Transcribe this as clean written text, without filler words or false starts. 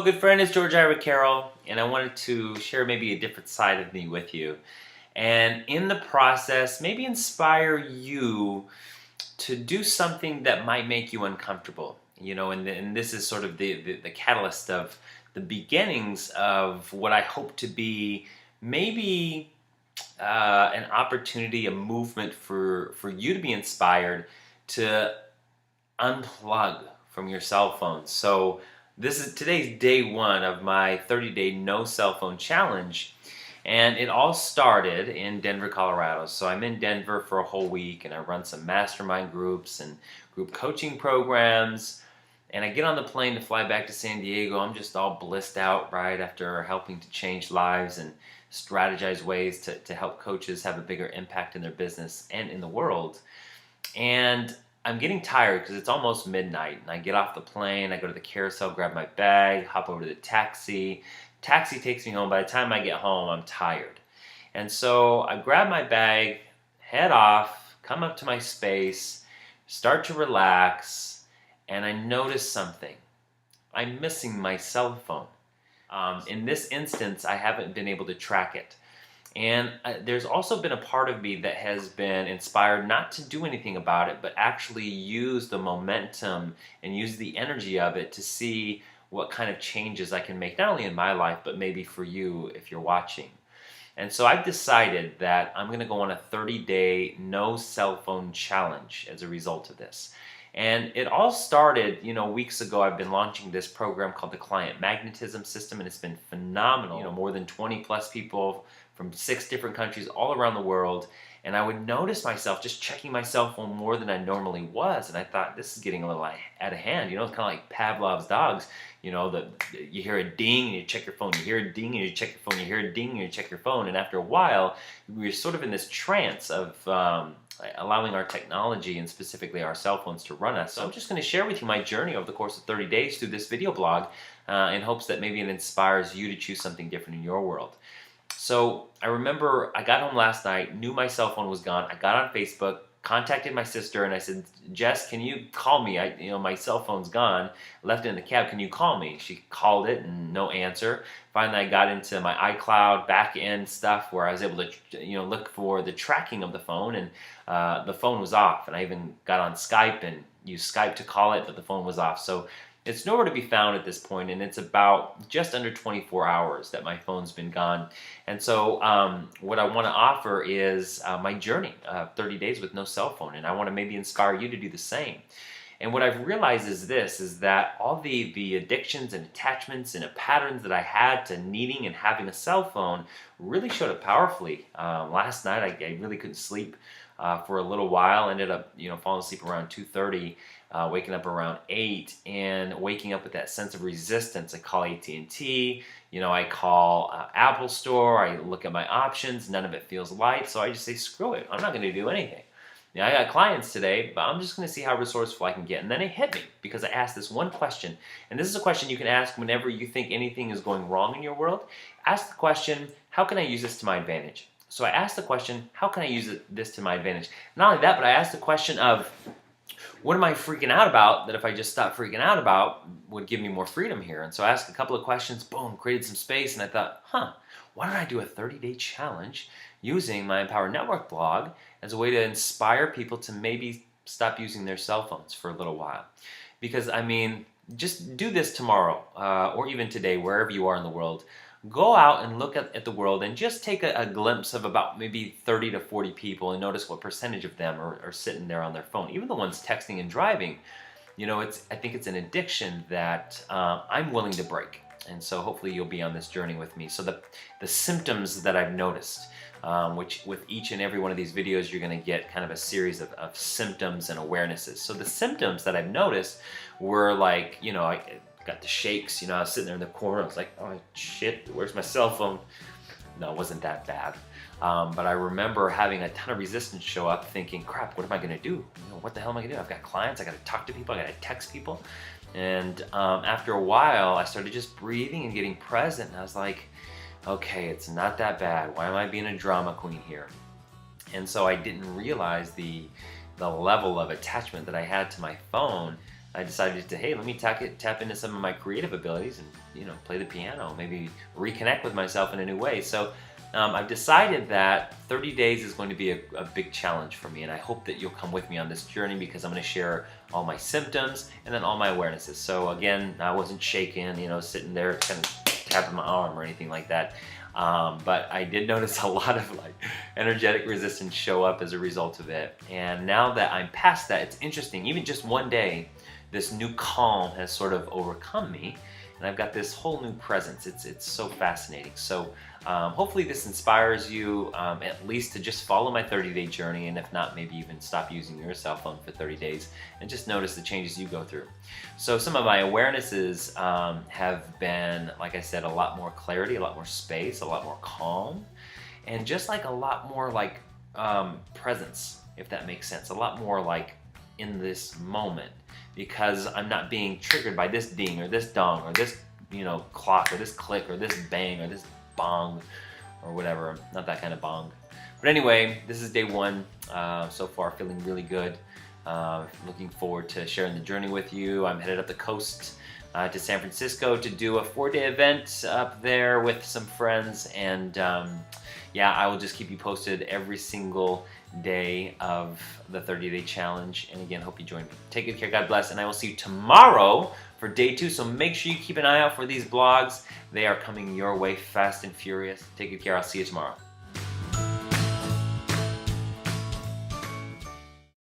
good friend, it's George Ira Carroll, and I wanted to share maybe a different side of me with you. And in the process, maybe inspire you to do something that might make you uncomfortable. And this is sort of the catalyst of the beginnings of what I hope to be maybe an opportunity, a movement for you to be inspired to unplug from your cell phone. So today's day one of my 30-day no cell phone challenge, and it all started in Denver, Colorado. So I'm in Denver for a whole week, and I run some mastermind groups and group coaching programs. And I get on the plane to fly back to San Diego. I'm just all blissed out, right, after helping to change lives and strategize ways to help coaches have a bigger impact in their business and in the world. And I'm getting tired because it's almost midnight, and I get off the plane, I go to the carousel, grab my bag, hop over to the taxi. Taxi takes me home. By the time I get home, I'm tired. And so I grab my bag, head off, come up to my space, start to relax, and I notice something. I'm missing my cell phone. In this instance, I haven't been able to track it. And there's also been a part of me that has been inspired not to do anything about it, but actually use the momentum and use the energy of it to see what kind of changes I can make, not only in my life, but maybe for you if you're watching. And so I've decided that I'm going to go on a 30-day no cell phone challenge as a result of this. And it all started, weeks ago. I've been launching this program called the Client Magnetism System, and it's been phenomenal. More than 20 plus people from 6 different countries all around the world. And I would notice myself just checking my cell phone more than I normally was. And I thought, this is getting a little out of hand. It's kind of like Pavlov's dogs. You hear a ding and you check your phone. You hear a ding and you check your phone. You hear a ding and you check your phone. And after a while, we're sort of in this trance of allowing our technology and specifically our cell phones to run us. So I'm just going to share with you my journey over the course of 30 days through this video blog in hopes that maybe it inspires you to choose something different in your world. So I remember I got home last night, knew my cell phone was gone. I got on Facebook, contacted my sister, and I said, Jess, can you call me? My cell phone's gone. I left it in the cab. Can you call me? She called it and no answer. Finally, I got into my iCloud back-end stuff where I was able to look for the tracking of the phone, and the phone was off. And I even got on Skype and used Skype to call it, but the phone was off. So it's nowhere to be found at this point, and it's about just under 24 hours that my phone's been gone. And so what I want to offer is my journey, 30 days with no cell phone, and I want to maybe inspire you to do the same. And what I've realized is that all the addictions and attachments and patterns that I had to needing and having a cell phone really showed up powerfully. Last night I really couldn't sleep for a little while. Ended up falling asleep around 2:30. Waking up around 8 and waking up with that sense of resistance. I call AT&T, I call Apple Store, I look at my options, none of it feels light, so I just say, screw it, I'm not going to do anything. I got clients today, but I'm just going to see how resourceful I can get. And then it hit me because I asked this one question, and this is a question you can ask whenever you think anything is going wrong in your world. Ask the question, how can I use this to my advantage? So I asked the question, how can I use this to my advantage? Not only that, but I asked the question of, what am I freaking out about that if I just stopped freaking out about would give me more freedom here? And so I asked a couple of questions, boom, created some space, and I thought, why don't I do a 30-day challenge using my Empower Network blog as a way to inspire people to maybe stop using their cell phones for a little while? Because, just do this tomorrow or even today, wherever you are in the world. Go out and look at the world and just take a glimpse of about maybe 30 to 40 people and notice what percentage of them are sitting there on their phone. Even the ones texting and driving, I think it's an addiction that I'm willing to break. And so hopefully you'll be on this journey with me. So the symptoms that I've noticed, which with each and every one of these videos, you're going to get kind of a series of symptoms and awarenesses. So the symptoms that I've noticed were like, I got the shakes, I was sitting there in the corner, I was like, oh shit, where's my cell phone? No, it wasn't that bad. But I remember having a ton of resistance show up thinking, crap, what am I gonna do? What the hell am I gonna do? I've got clients, I gotta talk to people, I gotta text people. And after a while, I started just breathing and getting present, and I was like, okay, it's not that bad. Why am I being a drama queen here? And so I didn't realize the level of attachment that I had to my phone I decided to, hey, let me tap into some of my creative abilities and, play the piano, maybe reconnect with myself in a new way. So I've decided that 30 days is going to be a big challenge for me, and I hope that you'll come with me on this journey because I'm going to share all my symptoms and then all my awarenesses. So again, I wasn't shaking, sitting there kind of tapping my arm or anything like that. But I did notice a lot of energetic resistance show up as a result of it. And now that I'm past that, it's interesting. Even just one day, this new calm has sort of overcome me, and I've got this whole new presence. It's so fascinating. So hopefully this inspires you at least to just follow my 30-day journey, and if not, maybe even stop using your cell phone for 30 days and just notice the changes you go through. So some of my awarenesses have been, like I said, a lot more clarity, a lot more space, a lot more calm, and just a lot more presence, if that makes sense. A lot more in this moment, because I'm not being triggered by this ding or this dong or this clock or this click or this bang or this bong or whatever. Not that kind of bong. But anyway, this is day one. So far feeling really good. Looking forward to sharing the journey with you. I'm headed up the coast to San Francisco to do a 4-day event up there with some friends, and yeah, I will just keep you posted every single day of the 30-day challenge. And again, hope you join me. Take good care, God bless, and I will see you tomorrow for day 2. So make sure you keep an eye out for these blogs. They are coming your way fast and furious. Take good care. I'll see you tomorrow.